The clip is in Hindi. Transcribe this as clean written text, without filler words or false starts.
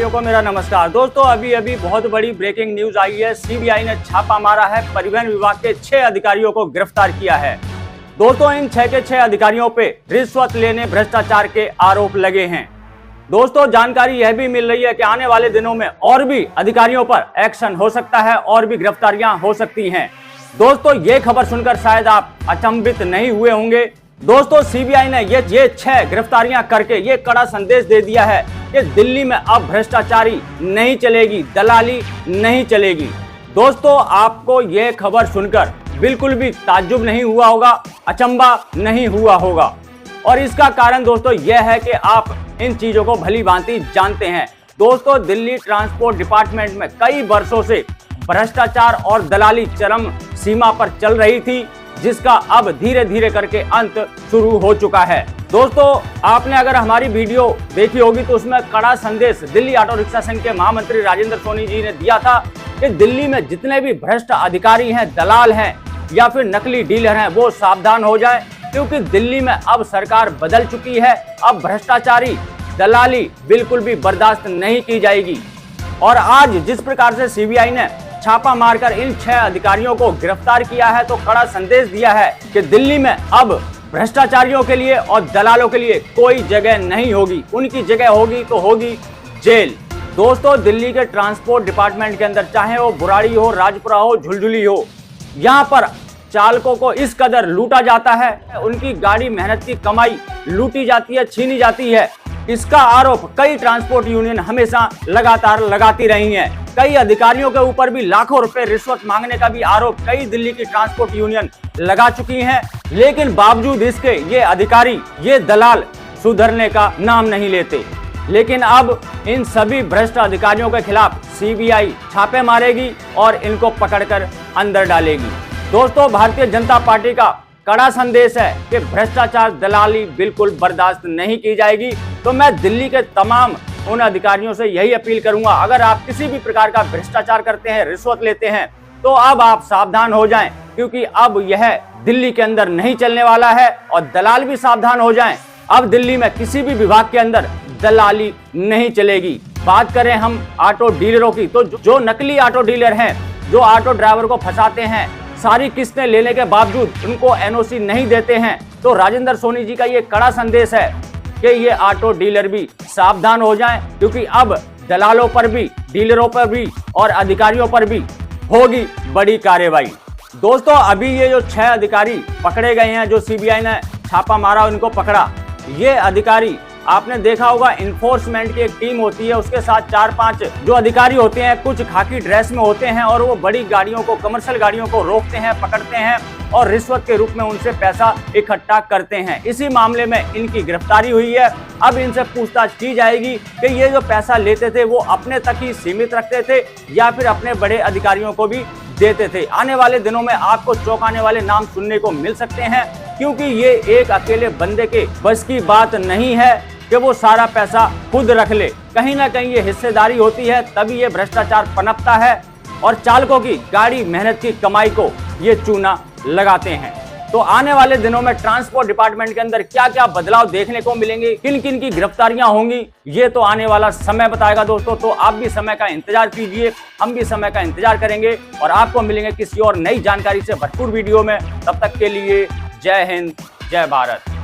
भाइयों को मेरा नमस्कार। दोस्तों अभी बहुत बड़ी ब्रेकिंग न्यूज आई है। सीबीआई ने छापा मारा है, परिवहन विभाग के 6 अधिकारियों को गिरफ्तार किया है। दोस्तों इन 6 के 6 अधिकारियों पे रिश्वत लेने, भ्रष्टाचार के आरोप लगे हैं। दोस्तों जानकारी यह भी मिल रही है कि आने वाले दिनों में और भी अधिकारियों पर एक्शन हो सकता है और भी गिरफ्तारियां हो सकती हैं। दोस्तों ये खबर सुनकर शायद आप अचंभित नहीं हुए होंगे। दोस्तों सीबीआई ने ये 6 गिरफ्तारियां करके ये कड़ा संदेश दे दिया है कि दिल्ली में अब भ्रष्टाचारी नहीं चलेगी, दलाली नहीं चलेगी। दोस्तों आपको ये खबर सुनकर बिल्कुल भी ताज्जुब नहीं हुआ होगा, अचंभा नहीं हुआ होगा। और इसका कारण दोस्तों यह है कि आप इन चीजों को भली भांति जानते हैं। दोस्तों दिल्ली ट्रांसपोर्ट डिपार्टमेंट में कई वर्षों से भ्रष्टाचार और दलाली चरम सीमा पर चल रही थी, जिसका अब धीरे धीरे करके अंत शुरू हो चुका है। दोस्तों आपने अगर हमारी वीडियो देखी होगी तो उसमें कड़ा संदेश दिल्ली ऑटो रिक्शा संघ के महामंत्री राजेंद्र सोनी जी ने दिया था कि दिल्ली में जितने भी भ्रष्ट अधिकारी हैं, दलाल हैं या फिर नकली डीलर हैं, वो सावधान हो जाएं, क्योंकि दिल्ली में अब सरकार बदल चुकी है। अब भ्रष्टाचारी दलाली बिल्कुल भी बर्दाश्त नहीं की जाएगी। और आज जिस प्रकार से सीबीआई ने छापा मारकर इन 6 अधिकारियों को गिरफ्तार किया है तो कड़ा संदेश दिया है कि दिल्ली में अब भ्रष्टाचारियों के लिए और दलालों के लिए कोई जगह नहीं होगी। उनकी जगह होगी तो होगी जेल। दोस्तों दिल्ली के ट्रांसपोर्ट डिपार्टमेंट के अंदर चाहे वो बुराड़ी हो, राजपुरा हो, झुलझुली हो, यहाँ पर चालकों को इस कदर लूटा जाता है, उनकी गाड़ी मेहनत की कमाई लूटी जाती है, छीनी जाती है। इसका आरोप कई ट्रांसपोर्ट यूनियन हमेशा लगातार लगाती रही हैं। कई अधिकारियों के ऊपर भी लाखों रुपए रिश्वत मांगने का भी आरोप कई दिल्ली की ट्रांसपोर्ट यूनियन लगा चुकी हैं, लेकिन बावजूद इसके ये अधिकारी, ये दलाल सुधरने का नाम नहीं लेते। लेकिन अब इन सभी भ्रष्ट अधिकारियों के खिलाफ सीबीआई छापे मारेगी और इनको पकड़कर अंदर डालेगी। दोस्तों भारतीय जनता पार्टी का कड़ा संदेश है कि भ्रष्टाचार, दलाली बिल्कुल बर्दाश्त नहीं की जाएगी। तो मैं दिल्ली के तमाम उन अधिकारियों से यही अपील करूंगा, अगर आप किसी भी प्रकार का भ्रष्टाचार करते हैं, रिश्वत लेते हैं, तो अब आप सावधान हो जाएं, क्योंकि अब यह दिल्ली के अंदर नहीं चलने वाला है। और दलाल भी सावधान हो जाएं, अब दिल्ली में किसी भी विभाग के अंदर दलाली नहीं चलेगी। बात करें हम ऑटो डीलरों की, तो जो नकली ऑटो डीलर हैं, जो ऑटो ड्राइवर को फंसाते हैं, सारी किस्तें लेने के बावजूद उनको एनओसी नहीं देते हैं, तो राजेंद्र सोनी जी का ये कड़ा संदेश है कि ये ऑटो डीलर भी सावधान हो जाएं, क्योंकि अब दलालों पर भी, डीलरों पर भी और अधिकारियों पर भी होगी बड़ी कार्रवाई। दोस्तों अभी ये जो 6 अधिकारी पकड़े गए हैं, जो सीबीआई ने छापा मारा उनको पकड़ा, ये अधिकारी आपने देखा होगा इन्फोर्समेंट की एक टीम होती है, उसके साथ 4-5 जो अधिकारी होते हैं, कुछ खाकी ड्रेस में होते हैं और वो बड़ी गाड़ियों को, कमर्शियल गाड़ियों को रोकते हैं, पकड़ते हैं और रिश्वत के रूप में उनसे पैसा इकट्ठा करते हैं। इसी मामले में इनकी गिरफ्तारी हुई है। अब इनसे पूछताछ की जाएगी कि ये जो पैसा लेते थे वो अपने तक ही सीमित रखते थे या फिर अपने बड़े अधिकारियों को भी देते थे। आने वाले दिनों में आपको चौंकाने वाले नाम सुनने को मिल सकते हैं, क्योंकि ये एक अकेले बंदे के बस की बात नहीं है कि वो सारा पैसा खुद रख ले। कहीं ना कहीं ये हिस्सेदारी होती है, तभी ये भ्रष्टाचार पनपता है और चालकों की गाड़ी मेहनत की कमाई को ये चूना लगाते हैं। तो आने वाले दिनों में ट्रांसपोर्ट डिपार्टमेंट के अंदर क्या क्या बदलाव देखने को मिलेंगे, किन किन की गिरफ्तारियां होंगी, ये तो आने वाला समय बताएगा दोस्तों। तो आप भी समय का इंतजार कीजिए, हम भी समय का इंतजार करेंगे और आपको मिलेंगे किसी और नई जानकारी से भरपूर वीडियो में। तब तक के लिए जय हिंद, जय भारत।